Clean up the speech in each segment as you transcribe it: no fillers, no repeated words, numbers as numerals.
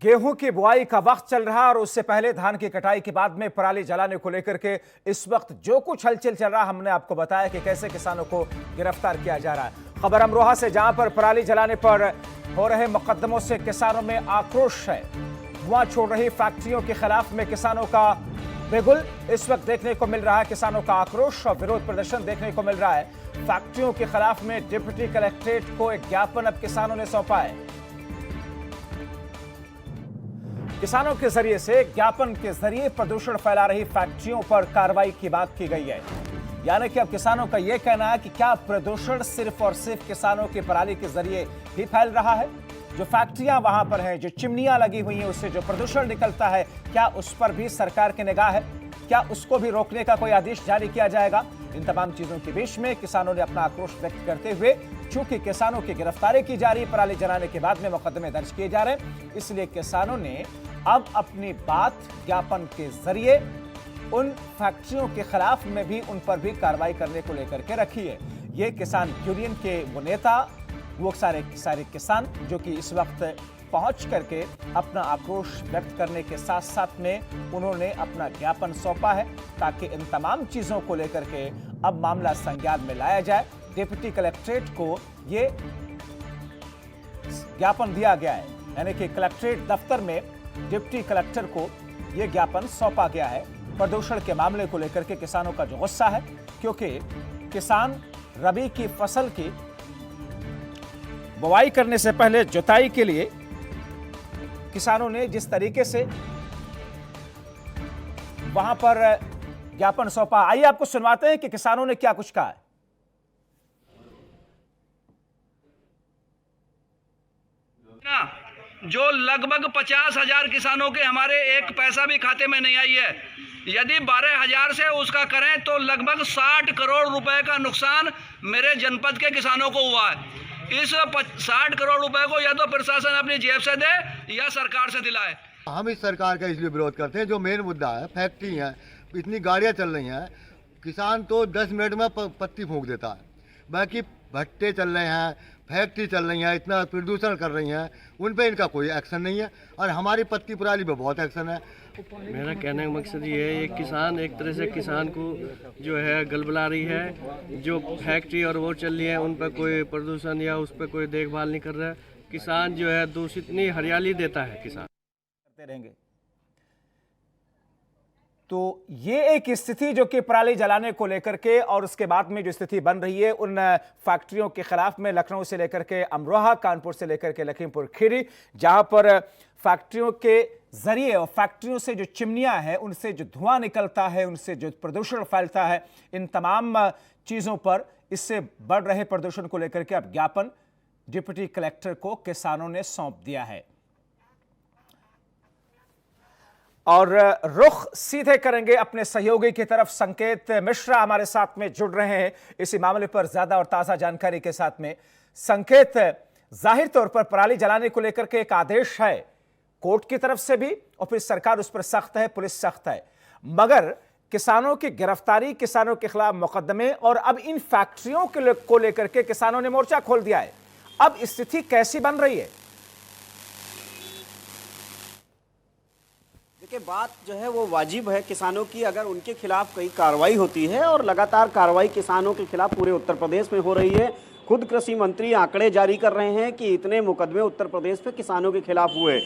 गेहूं की बुआई का वक्त चल रहा और उससे पहले धान की कटाई के बाद में पराली जलाने को लेकर के इस वक्त जो कुछ हलचल चल रहा, हमने आपको बताया कि कैसे किसानों को गिरफ्तार किया जा रहा है। खबर अमरोहा से, जहां पर पराली जलाने पर हो रहे मुकदमों से किसानों में आक्रोश है। धुआं छोड़ रही फैक्ट्रियों के खिलाफ में किसानों का बिगुल इस वक्त देखने को मिल रहा है। किसानों का आक्रोश और विरोध प्रदर्शन देखने को मिल रहा है। फैक्ट्रियों के खिलाफ में डिप्टी कलेक्ट्रेट को एक ज्ञापन अब किसानों ने सौंपा है। किसानों के जरिए से ज्ञापन के जरिए प्रदूषण फैला रही फैक्ट्रियों पर कार्रवाई की बात की गई है। यानी कि अब किसानों का यह कहना है कि क्या प्रदूषण सिर्फ और सिर्फ किसानों की पराली के जरिए ही फैल रहा है? जो फैक्ट्रियां वहां पर हैं, जो चिमनियां लगी हुई हैं, उससे जो प्रदूषण निकलता है, क्या उस पर भी सरकार की निगाह है? क्या उसको भी रोकने का कोई आदेश जारी किया जाएगा? इन तमाम चीजों के बीच में किसानों ने अपना आक्रोश व्यक्त करते हुए, चूंकि किसानों की गिरफ्तारी की जा रही, पराली जलाने के बाद में मुकदमे दर्ज किए जा रहे हैं, इसलिए किसानों ने अब अपनी बात ज्ञापन के जरिए उन फैक्ट्रियों के खिलाफ में भी, उन पर भी कार्रवाई करने को लेकर के रखी है। ये किसान यूनियन के वो नेता, वो सारे किसान जो कि इस वक्त पहुंच करके अपना आक्रोश व्यक्त करने के साथ साथ में उन्होंने अपना ज्ञापन सौंपा है, ताकि इन तमाम चीजों को लेकर के अब मामला संज्ञान में लाया जाए। डिप्टी कलेक्ट्रेट को ये ज्ञापन दिया गया है, यानी कि कलेक्ट्रेट दफ्तर में डिप्टी कलेक्टर को यह ज्ञापन सौंपा गया है। प्रदूषण के मामले को लेकर के किसानों का जो गुस्सा है, क्योंकि किसान रबी की फसल की बुआई करने से पहले जुताई के लिए किसानों ने जिस तरीके से वहां पर ज्ञापन सौंपा, आइए आपको सुनवाते हैं कि किसानों ने क्या कुछ कहा है। जो लगभग 50,000 किसानों के हमारे एक पैसा भी खाते में नहीं आई है। यदि 12,000 से उसका करें तो लगभग 60 करोड़ रुपए का नुकसान मेरे जनपद के किसानों को हुआ है। इस 60 करोड़ रुपए को या तो प्रशासन अपनी जेब से दे या सरकार से दिलाए। हम इस सरकार का इसलिए विरोध करते हैं, जो मेन मुद्दा है, फैक्ट्री है, इतनी गाड़ियां चल रही हैं, किसान तो 10 मिनट में पत्ती फूंक देता है, बाकी भट्टे चल रहे हैं, फैक्ट्री चल रही हैं, इतना प्रदूषण कर रही हैं, उन पे इनका कोई एक्शन नहीं है। और हमारी पत्ती पराली पे बहुत एक्शन है। मेरा कहने का मकसद ये है, ये किसान एक तरह से किसान को जो है गलबला रही है। जो फैक्ट्री और वो चल रही है, उन पर कोई प्रदूषण या उस पर कोई देखभाल नहीं कर रहा है। किसान जो है दूषित नहीं, हरियाली देता है किसान करते रहेंगे। तो ये एक स्थिति जो कि पराली जलाने को लेकर के और उसके बाद में जो स्थिति बन रही है उन फैक्ट्रियों के खिलाफ में, लखनऊ से लेकर के अमरोहा, कानपुर से लेकर के लखीमपुर खीरी, जहां पर फैक्ट्रियों के जरिए और फैक्ट्रियों से जो चिमनियां हैं, उनसे जो धुआं निकलता है, उनसे जो प्रदूषण फैलता है, इन तमाम चीजों पर, इससे बढ़ रहे प्रदूषण को लेकर के अब ज्ञापन डिप्टी कलेक्टर को किसानों ने सौंप दिया है। और रुख सीधे करेंगे अपने सहयोगी की तरफ। संकेत मिश्रा हमारे साथ में जुड़ रहे हैं इसी मामले पर ज्यादा और ताजा जानकारी के साथ में। संकेत, जाहिर तौर पर पराली जलाने को लेकर के एक आदेश है कोर्ट की तरफ से भी, और फिर सरकार उस पर सख्त है, पुलिस सख्त है, मगर किसानों की गिरफ्तारी, किसानों के खिलाफ मुकदमे और अब इन फैक्ट्रियों को लेकर के किसानों ने मोर्चा खोल दिया है। अब स्थिति कैसी बन रही है? देखिए, बात जो है वो वाजिब है किसानों की। अगर उनके खिलाफ कई कार्रवाई होती है, और लगातार कार्रवाई किसानों के खिलाफ पूरे उत्तर प्रदेश में हो रही है। खुद कृषि मंत्री आंकड़े जारी कर रहे हैं कि इतने मुकदमे उत्तर प्रदेश में किसानों के खिलाफ हुए,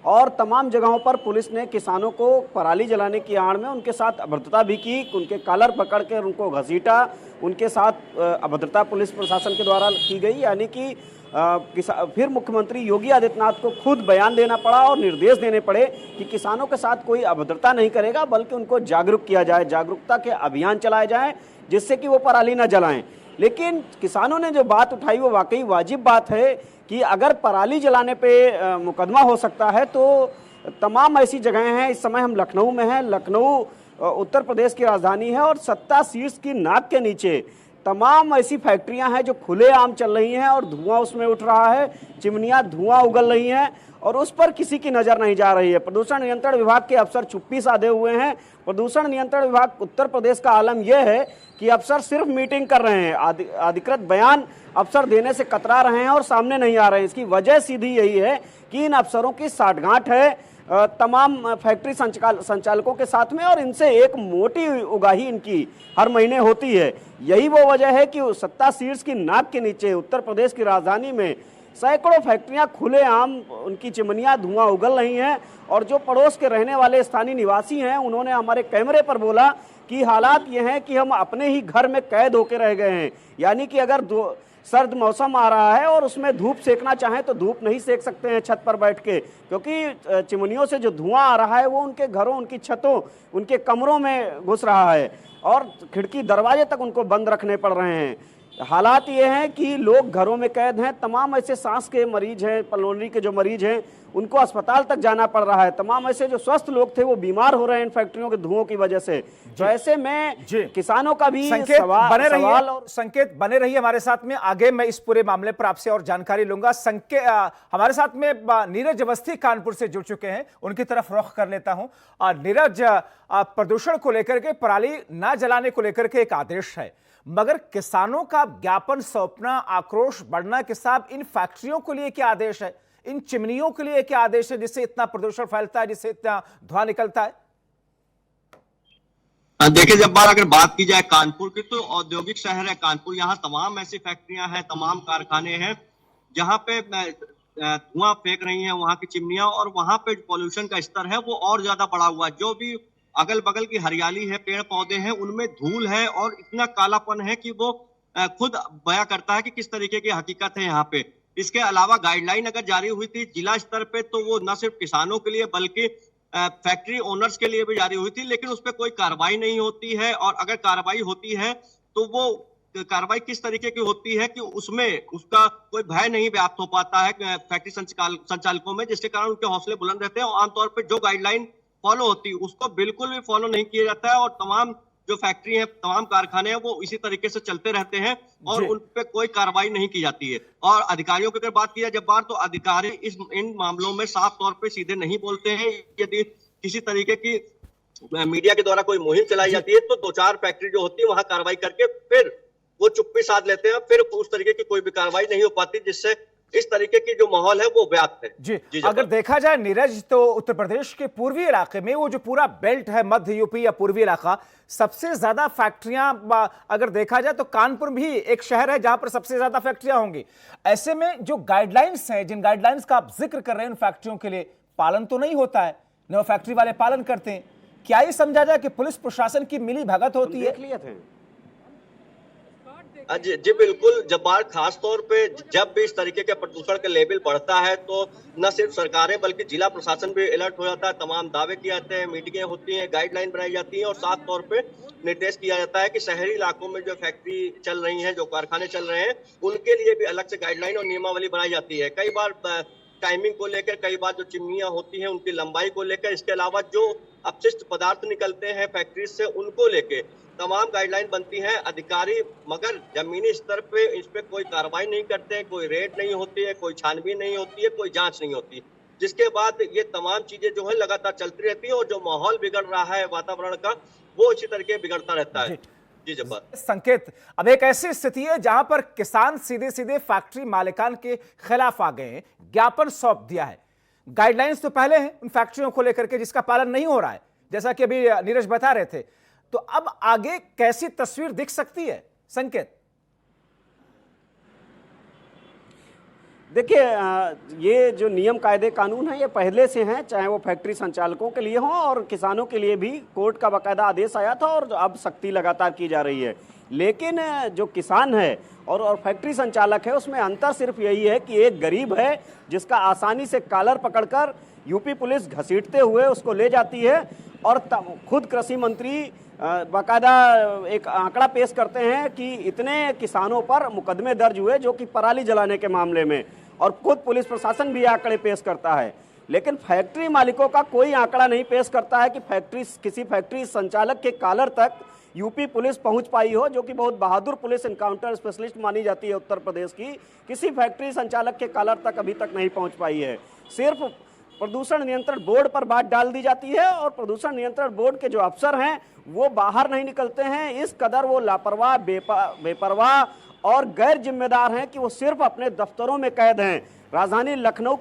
और तमाम जगहों पर पुलिस ने किसानों को पराली जलाने की आड़ में उनके साथ अभद्रता भी की, उनके कॉलर पकड़ कर उनको घसीटा, उनके साथ अभद्रता पुलिस प्रशासन के द्वारा की गई। यानी कि फिर मुख्यमंत्री योगी आदित्यनाथ को खुद बयान देना पड़ा और निर्देश देने पड़े कि किसानों के साथ कोई अभद्रता नहीं करेगा, बल्कि उनको जागरूक किया जाए, जागरूकता के अभियान चलाए जाएं, जिससे कि वो पराली न जलाएं। लेकिन किसानों ने जो बात उठाई वो वाकई वाजिब बात है कि अगर पराली जलाने पे मुकदमा हो सकता है तो तमाम ऐसी जगहें हैं। इस समय हम लखनऊ में हैं। लखनऊ उत्तर प्रदेश की राजधानी है, और सत्ता शीर्ष की नाक के नीचे तमाम ऐसी फैक्ट्रियां हैं जो खुलेआम चल रही हैं और धुआं उसमें उठ रहा है, चिमनियां धुआं उगल रही हैं, और उस पर किसी की नजर नहीं जा रही है। प्रदूषण नियंत्रण विभाग के अफसर चुप्पी साधे हुए हैं। प्रदूषण नियंत्रण विभाग उत्तर प्रदेश का आलम यह है कि अफसर सिर्फ मीटिंग कर रहे हैं, अधिकृत बयान अफसर देने से कतरा रहे हैं और सामने नहीं आ रहे हैं। इसकी वजह सीधी यही है कि इन अफसरों की साठगांठ है तमाम फैक्ट्री संचालकों के साथ में, और इनसे एक मोटी उगाही इनकी हर महीने होती है। यही वो वजह है कि सत्ता शीर्ष की नाक के नीचे उत्तर प्रदेश की राजधानी में सैकड़ों फैक्ट्रियां खुलेआम उनकी चिमनियां धुआं उगल रही हैं। और जो पड़ोस के रहने वाले स्थानीय निवासी हैं, उन्होंने हमारे कैमरे पर बोला कि हालात ये हैं कि हम अपने ही घर में कैद होकर रह गए हैं। यानी कि अगर सर्द मौसम आ रहा है और उसमें धूप सेकना चाहें तो धूप नहीं सेक सकते हैं छत पर बैठ के, क्योंकि चिमनियों से जो धुआं आ रहा है वो उनके घरों, उनकी छतों, उनके कमरों में घुस रहा है और खिड़की दरवाजे तक उनको बंद रखने पड़ रहे हैं। हालात ये हैं कि लोग घरों में कैद हैं। तमाम ऐसे सांस के मरीज हैं, पल्मोनरी के जो मरीज हैं, उनको अस्पताल तक जाना पड़ रहा है। तमाम ऐसे जो स्वस्थ लोग थे वो बीमार हो रहे हैं इन फैक्ट्रियों के धुओं की वजह से। तो ऐसे में किसानों का भी संकेत बने रहिए हमारे साथ में। आगे मैं इस पूरे मामले पर आपसे और जानकारी लूंगा। हमारे साथ में नीरज अवस्थी कानपुर से जुड़ चुके हैं, उनकी तरफ रुख कर लेता हूं। नीरज, प्रदूषण को लेकर के, पराली ना जलाने को लेकर के एक आदेश है, मगर किसानों का ज्ञापन सौंपना, आक्रोश बढ़ना के साथ इन फैक्ट्रियों के लिए क्या आदेश है, इन चिमनियों के लिए क्या आदेश है जिससे इतना प्रदूषण फैलता है, जिससे इतना धुआं निकलता है? देखिए, जब अगर बात की जाए कानपुर की, तो औद्योगिक शहर है कानपुर। यहाँ तमाम ऐसी फैक्ट्रियां हैं, तमाम कारखाने हैं जहाँ पे धुआं फेंक रही हैं वहां की चिमनियां, और वहां पे पॉल्यूशन का स्तर है वो और ज्यादा बढ़ा हुआ है। जो भी अगल बगल की हरियाली है, पेड़ पौधे हैं, उनमें धूल है और इतना कालापन है कि वो खुद बयां करता है कि किस तरीके की हकीकत है यहाँ पे। इसके अलावा गाइडलाइन अगर जारी हुई थी जिला स्तर पे, तो वो न सिर्फ किसानों के लिए बल्कि फैक्ट्री ओनर्स के लिए भी जारी हुई थी, लेकिन उस पर कोई कार्रवाई नहीं होती है। और अगर कार्रवाई होती है तो वो कार्रवाई किस तरीके की होती है कि उसमें उसका कोई भय नहीं व्याप्त हो पाता है फैक्ट्री संचालकों में, जिसके कारण उनके हौसले बुलंद रहते हैं और आमतौर पर जो गाइडलाइन फॉलो होती है उसको बिल्कुल भी फॉलो नहीं किया जाता है। और तमाम जो फैक्ट्री है, तमाम कारखाने हैं, वो इसी तरीके से चलते रहते हैं और उन पे कोई कार्रवाई नहीं की जाती है। और अधिकारियों की अगर बात की जाए जब बार, तो अधिकारी इन मामलों में साफ तौर पे सीधे नहीं बोलते हैं। यदि किसी तरीके की मीडिया के द्वारा कोई मुहिम चलाई जाती है तो 2-4 फैक्ट्री जो होती है वहां कार्रवाई करके फिर वो चुप्पी साध लेते हैं, फिर उस तरीके की कोई भी कार्रवाई नहीं हो पाती, जिससे इस तरीके की जो माहौल है वो व्याप्त है। जी अगर देखा जाए नीरज, तो उत्तर प्रदेश के पूर्वी इलाके में, वो जो पूरा बेल्ट है, मध्य यूपी या पूर्वी इलाका, सबसे ज्यादा फैक्ट्रियां अगर देखा जाए तो कानपुर भी एक शहर है जहां पर सबसे ज्यादा फैक्ट्रियां होंगी। ऐसे में जो गाइडलाइंस हैं, जिन गाइडलाइंस का आप जिक्र कर रहे हैं, उन फैक्ट्रियों के लिए पालन तो नहीं होता है, न वो फैक्ट्री वाले पालन करते हैं। क्या ये समझा जाए कि पुलिस प्रशासन की मिली भगत होती है? जी बिल्कुल जब्बार, खास तौर पे जब भी इस तरीके के प्रदूषण का लेवल बढ़ता है तो न सिर्फ सरकारें बल्कि जिला प्रशासन भी अलर्ट हो जाता है। तमाम दावे किए जाते हैं, मीटिंगें होती हैं, गाइडलाइन बनाई जाती है और साफ तौर पे निर्देश किया जाता है कि शहरी इलाकों में जो फैक्ट्री चल रही है, जो कारखाने चल रहे हैं, उनके लिए भी अलग से गाइडलाइन और नियमावली बनाई जाती है। कई बार टाइमिंग को लेकर, कई बार जो चिमनियां होती हैं उनकी लंबाई को लेकर, इसके अलावा जो अपशिष्ट पदार्थ निकलते हैं फैक्ट्री से उनको लेकर तमाम गाइडलाइन बनती हैं। अधिकारी मगर जमीनी स्तर पे इस पे कोई कार्रवाई नहीं करते हैं, कोई रेड नहीं होती है, कोई छानबीन नहीं होती है, कोई जांच नहीं होती, जिसके बाद ये तमाम चीजें जो है लगातार चलती रहती है और जो माहौल बिगड़ रहा है वातावरण का, वो इसी तरीके बिगड़ता रहता है। जी जब्बार। संकेत, अब एक ऐसी स्थिति है जहां पर किसान सीधे सीधे फैक्ट्री मालिकान के खिलाफ आ गए हैं, ज्ञापन सौंप दिया है। गाइडलाइंस तो पहले हैं उन फैक्ट्रियों को लेकर के जिसका पालन नहीं हो रहा है, जैसा कि अभी नीरज बता रहे थे। तो अब आगे कैसी तस्वीर दिख सकती है संकेत? देखिए, ये जो नियम कायदे कानून है ये पहले से हैं, चाहे वो फैक्ट्री संचालकों के लिए हो और किसानों के लिए भी कोर्ट का बाकायदा आदेश आया था और अब सख्ती लगातार की जा रही है। लेकिन जो किसान है और फैक्ट्री संचालक है, उसमें अंतर सिर्फ यही है कि एक गरीब है जिसका आसानी से कॉलर पकड़कर यूपी पुलिस घसीटते हुए उसको ले जाती है और खुद कृषि मंत्री बाकायदा एक आंकड़ा पेश करते हैं कि इतने किसानों पर मुकदमे दर्ज हुए जो कि पराली जलाने के मामले में, और खुद पुलिस प्रशासन भी आंकड़े पेश करता है। लेकिन फैक्ट्री मालिकों का कोई आंकड़ा नहीं पेश करता है कि किसी फैक्ट्री संचालक के कॉलर तक यूपी पुलिस पहुंच पाई हो, जो कि बहुत बहादुर पुलिस एनकाउंटर स्पेशलिस्ट मानी जाती है उत्तर प्रदेश की, किसी फैक्ट्री संचालक के कॉलर तक अभी तक नहीं पहुंच पाई है। सिर्फ प्रदूषण नियंत्रण बोर्ड पर बात डाल दी जाती है और प्रदूषण नियंत्रण बोर्ड के जो अफसर हैं वो बाहर नहीं निकलते हैं। इस कदर वो लापरवाह, बेपरवाह और गैर जिम्मेदार हैं कि वो सिर्फ अपने दफ्तरों में कैद हैं। राजधानी लखनऊ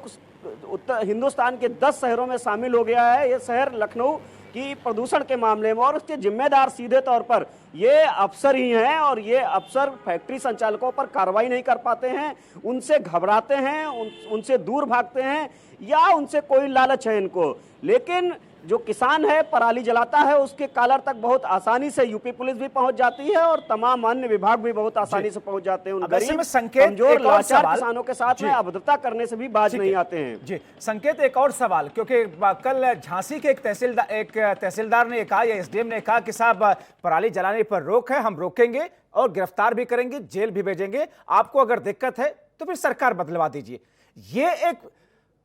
उत्तर हिंदुस्तान के 10 शहरों में शामिल हो गया है ये शहर लखनऊ की प्रदूषण के मामले में, और उसके जिम्मेदार सीधे तौर पर ये अफसर ही हैं। और ये अफसर फैक्ट्री संचालकों पर कार्रवाई नहीं कर पाते हैं, उनसे घबराते हैं, उनसे दूर भागते हैं, या उनसे कोई लालच है इनको। लेकिन जो किसान है पराली जलाता है उसके कॉलर तक बहुत आसानी से यूपी पुलिस भी पहुंच जाती है और तमाम अन्य विभाग भी बहुत आसानी से पहुंच जाते हैं। उन अब ऐसे में गरीब, संकेत कमजोर, एक और लाचार सवाल। किसानों के साथ जी। में अभद्रता करने से भी बाज नहीं आते हैं। जी संकेत, एक और सवाल, क्योंकि कल झांसी के एक तहसीलदार ने कहा या एसडीएम ने कहा कि साहब पराली जलाने पर रोक है, हम रोकेंगे और गिरफ्तार भी करेंगे, जेल भी भेजेंगे, आपको अगर दिक्कत है तो फिर सरकार बदलवा दीजिए। ये एक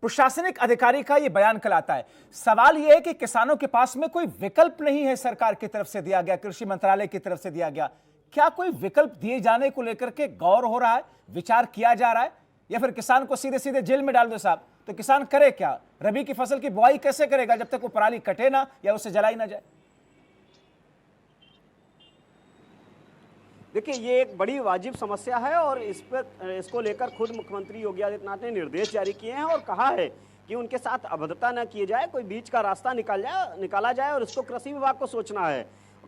प्रशासनिक अधिकारी का ये बयान कल आता है। सवाल यह है कि किसानों के पास में कोई विकल्प नहीं है, सरकार की तरफ से दिया गया, कृषि मंत्रालय की तरफ से दिया गया। क्या कोई विकल्प दिए जाने को लेकर के गौर हो रहा है, विचार किया जा रहा है, या फिर किसान को सीधे सीधे जेल में डाल दो साहब? तो किसान करे क्या? रबी की फसल की बुआई कैसे करेगा जब तक वो पराली कटे ना या उसे जलाई ना जाए? देखिए, ये एक बड़ी वाजिब समस्या है और इसको लेकर खुद मुख्यमंत्री योगी आदित्यनाथ ने निर्देश जारी किए हैं और कहा है कि उनके साथ अभद्रता न किए जाए, कोई बीच का रास्ता निकाला जाए। और इसको कृषि विभाग को सोचना है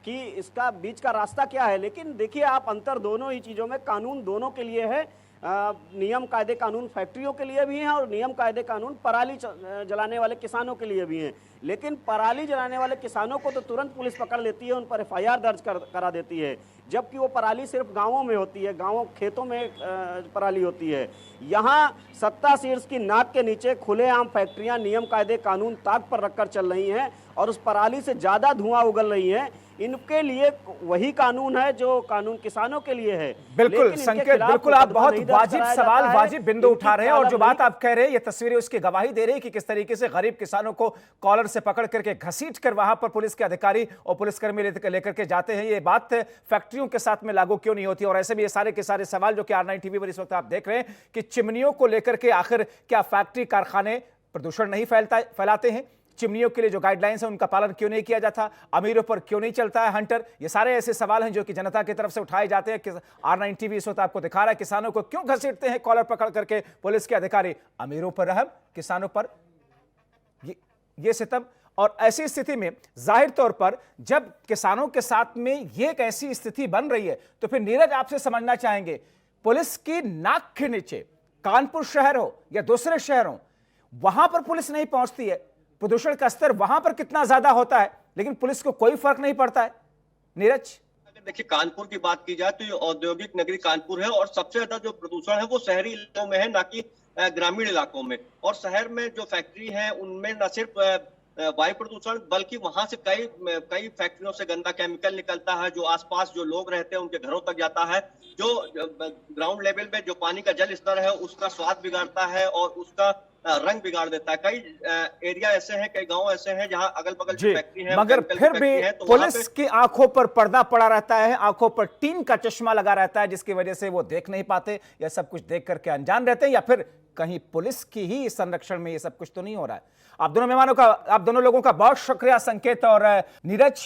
कि इसका बीच का रास्ता क्या है। लेकिन देखिए, आप अंतर दोनों ही चीज़ों में, कानून दोनों के लिए है। नियम कायदे कानून फैक्ट्रियों के लिए भी हैं और नियम कायदे कानून पराली जलाने वाले किसानों के लिए भी हैं। लेकिन पराली जलाने वाले किसानों को तो तुरंत पुलिस पकड़ लेती है, उन पर एफआईआर दर्ज करा देती है, जबकि वो पराली सिर्फ गांवों में होती है, गांवों खेतों में पराली होती है। यहाँ सत्ता शीर्ष की नाक के नीचे खुलेआम फैक्ट्रियां नियम कायदे कानून ताक पर रखकर चल रही हैं और उस पराली से ज़्यादा धुआं उगल रही है। इनके लिए वही कानून है जो कानून किसानों के लिए है। बिल्कुल संकेत, बिल्कुल आप बहुत वाजिब सवाल, वाजिब बिंदु उठा रहे हैं, और जो बात आप कह रहे हैं ये तस्वीरें उसकी गवाही दे रही है कि किस तरीके से गरीब किसानों को कॉलर से पकड़ करके घसीट कर वहां पर पुलिस के अधिकारी और पुलिसकर्मी लेकर के जाते हैं। ये बात फैक्ट्रियों के साथ में लागू क्यों नहीं होती? और ऐसे में ये सारे के सारे सवाल जो कि R9 टीवी पर इस वक्त आप देख रहे हैं कि चिमनियों को लेकर के आखिर क्या फैक्ट्री कारखाने प्रदूषण नहीं फैलाते हैं? चिमनियों के लिए जो गाइडलाइंस है उनका पालन क्यों नहीं किया जाता? अमीरों पर क्यों नहीं चलता है हंटर? ये सारे ऐसे सवाल हैं जो कि जनता की तरफ से उठाए जाते हैं। R9 टीवी इस वक्त आपको दिखा रहा है किसानों को क्यों घसीटते हैं कॉलर पकड़ करके पुलिस के अधिकारी। अमीरों पर रहम, किसानों पर ये सितम। और ऐसी स्थिति में जाहिर तौर पर जब किसानों के साथ में ये एक ऐसी स्थिति बन रही है तो फिर नीरज आपसे समझना चाहेंगे, पुलिस की नाक के नीचे कानपुर शहर हो या दूसरे शहर हो, वहां पर पुलिस नहीं पहुंचती है, प्रदूषण का स्तर वहां पर कितना ज्यादा होता है लेकिन पुलिस को कोई फर्क नहीं पड़ता है। नीरज, देखिए, कानपुर की बात की जाए तो ये औद्योगिक नगरी कानपुर है और सबसे ज्यादा जो प्रदूषण है वो शहरी इलाकों में है, ना कि ग्रामीण इलाकों में। और शहर में जो फैक्ट्री है उनमें न सिर्फ वायु प्रदूषण बल्कि वहां से कई फैक्ट्रियों से गंदा केमिकल निकलता है जो आसपास जो लोग रहते हैं उनके घरों तक जाता है, जो ग्राउंड लेवल में जो पानी का जल स्तर है उसका स्वाद बिगाड़ता है और उसका रंग बिगाड़ देता है। कई एरिया ऐसे हैं, कई गांव ऐसे हैं जहां अगल बगल जो फैक्ट्री है, मगर फिर भी तो पुलिस की आंखों पर पर्दा पड़ा रहता है, आंखों पर टीन का चश्मा लगा रहता है, जिसकी वजह से वो देख नहीं पाते या सब कुछ देख करके अनजान रहते हैं, या फिर कहीं पुलिस की ही संरक्षण में ये सब कुछ तो नहीं हो रहा है। आप दोनों मेहमानों का, आप दोनों लोगों का बहुत शुक्रिया संकेत और नीरज।